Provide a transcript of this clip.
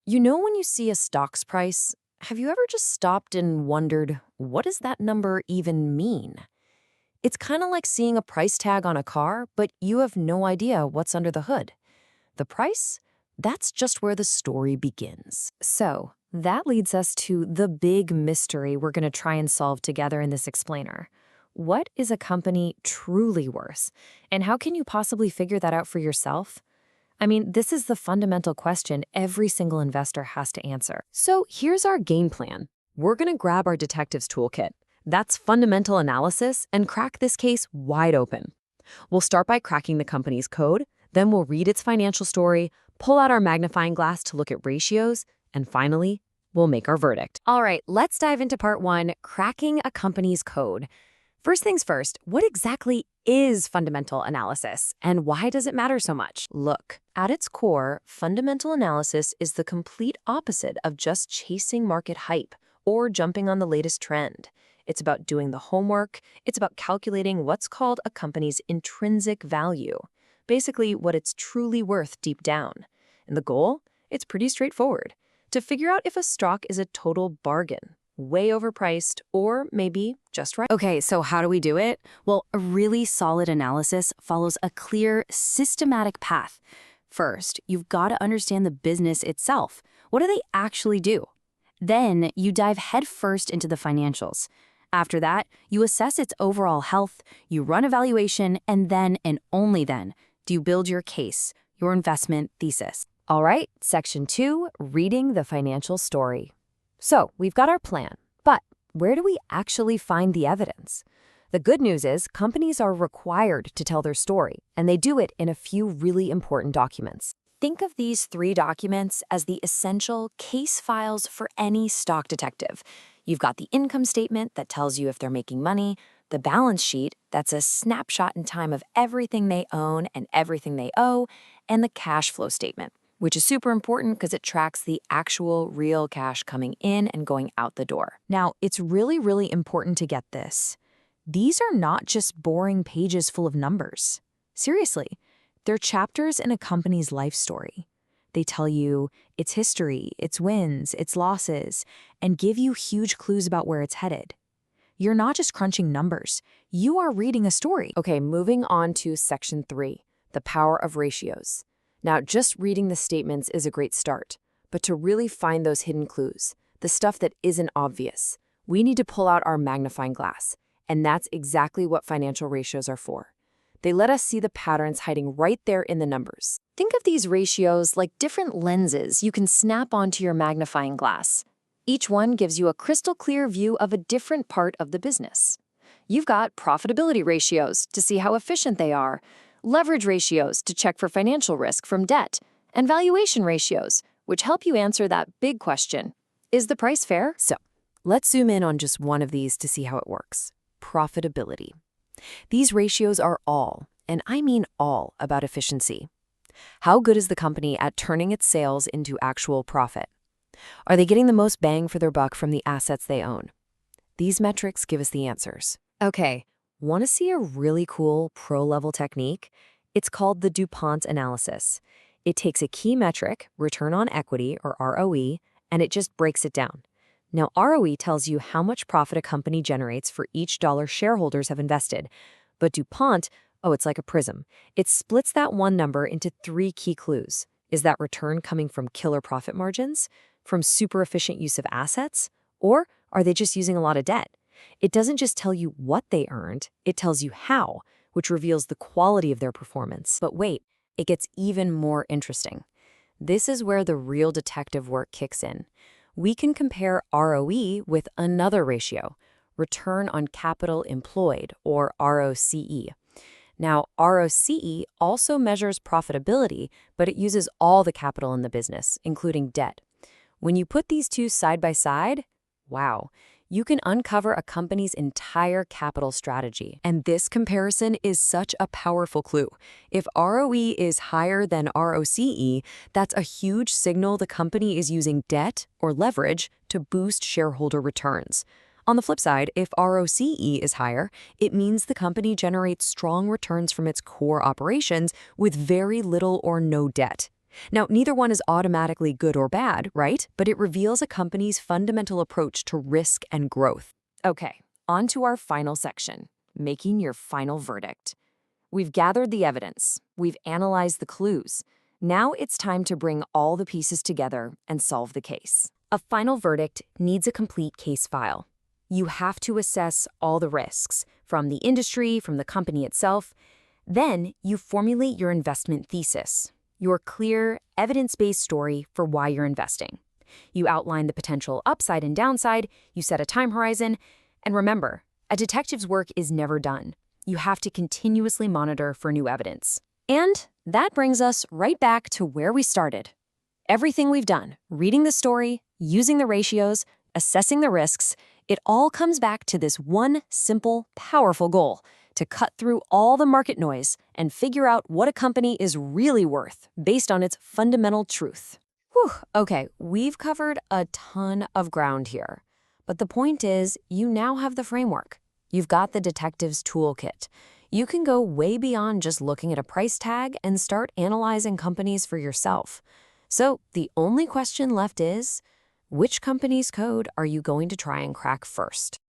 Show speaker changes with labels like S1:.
S1: You know, when you see a stock's price, have you ever just stopped and wondered, what does that number even mean? It's kind of like seeing a price tag on a car, but you have no idea what's under the hood. The price? That's just where the story begins. So, that leads us to the big mystery we're going to try and solve together in this explainer. What is a company truly worth? And how can you possibly figure that out for yourself? I mean, this is the fundamental question every single investor has to answer. So here's our game plan. We're going to grab our detective's toolkit. That's fundamental analysis and crack this case wide open. We'll start by cracking the company's code, then we'll read its financial story, pull out our magnifying glass to look at ratios, and finally, we'll make our verdict. All right, let's dive into part one, cracking a company's code. First things first, what exactly is fundamental analysis, and why does it matter so much? Look, at its core, fundamental analysis is the complete opposite of just chasing market hype or jumping on the latest trend. It's about doing the homework. It's about calculating what's called a company's intrinsic value, basically what it's truly worth deep down. And the goal? It's pretty straightforward. To figure out if a stock is a total bargain, way overpriced, or maybe just right. Okay, so how do we do it? Well, a really solid analysis follows a clear, systematic path. First, you've got to understand the business itself. What do they actually do? Then, you dive headfirst into the financials. After that, you assess its overall health, you run a valuation, and then, and only then, do you build your case, your investment thesis. All right, section 2, reading the financial story. So, we've got our plan, but where do we actually find the evidence? The good news is companies are required to tell their story, and they do it in a few really important documents. Think of these 3 documents as the essential case files for any stock detective. You've got the income statement that tells you if they're making money, the balance sheet that's a snapshot in time of everything they own and everything they owe, and the cash flow statement, which is super important because it tracks the actual real cash coming in and going out the door. Now, it's really, really important to get this. These are not just boring pages full of numbers. Seriously, they're chapters in a company's life story. They tell you its history, its wins, its losses, and give you huge clues about where it's headed. You're not just crunching numbers. You are reading a story. Okay, moving on to section 3, the power of ratios. Now, just reading the statements is a great start, but to really find those hidden clues, the stuff that isn't obvious, we need to pull out our magnifying glass, and that's exactly what financial ratios are for. They let us see the patterns hiding right there in the numbers. Think of these ratios like different lenses you can snap onto your magnifying glass. Each one gives you a crystal clear view of a different part of the business. You've got profitability ratios to see how efficient they are, leverage ratios to check for financial risk from debt, and valuation ratios, which help you answer that big question, is the price fair? So, let's zoom in on just one of these to see how it works. Profitability. These ratios are all, and I mean all, about efficiency. How good is the company at turning its sales into actual profit? Are they getting the most bang for their buck from the assets they own? These metrics give us the answers. Okay, want to see a really cool pro-level technique? It's called the DuPont analysis. It takes a key metric, return on equity, or ROE, and it just breaks it down. Now, ROE tells you how much profit a company generates for each dollar shareholders have invested. But DuPont, oh, it's like a prism. It splits that one number into 3 key clues. Is that return coming from killer profit margins? From super efficient use of assets? Or are they just using a lot of debt? It doesn't just tell you what they earned, it tells you how, which reveals the quality of their performance. But wait, it gets even more interesting. This is where the real detective work kicks in. We can compare ROE with another ratio, return on capital employed, or ROCE. Now, ROCE also measures profitability, but it uses all the capital in the business, including debt. When you put these two side by side, wow, you can uncover a company's entire capital strategy. And this comparison is such a powerful clue. If ROE is higher than ROCE, that's a huge signal the company is using debt or leverage to boost shareholder returns. On the flip side, if ROCE is higher, it means the company generates strong returns from its core operations with very little or no debt. Now, neither one is automatically good or bad, right? But it reveals a company's fundamental approach to risk and growth. Okay, on to our final section, making your final verdict. We've gathered the evidence, we've analyzed the clues. Now it's time to bring all the pieces together and solve the case. A final verdict needs a complete case file. You have to assess all the risks, from the industry, from the company itself. Then you formulate your investment thesis, your clear, evidence-based story for why you're investing. You outline the potential upside and downside, you set a time horizon, and remember, a detective's work is never done. You have to continuously monitor for new evidence. And that brings us right back to where we started. Everything we've done, reading the story, using the ratios, assessing the risks, it all comes back to this one simple, powerful goal: to cut through all the market noise and figure out what a company is really worth based on its fundamental truth. Whew, okay, we've covered a ton of ground here. But the point is, you now have the framework. You've got the detective's toolkit. You can go way beyond just looking at a price tag and start analyzing companies for yourself. So the only question left is, which company's code are you going to try and crack first?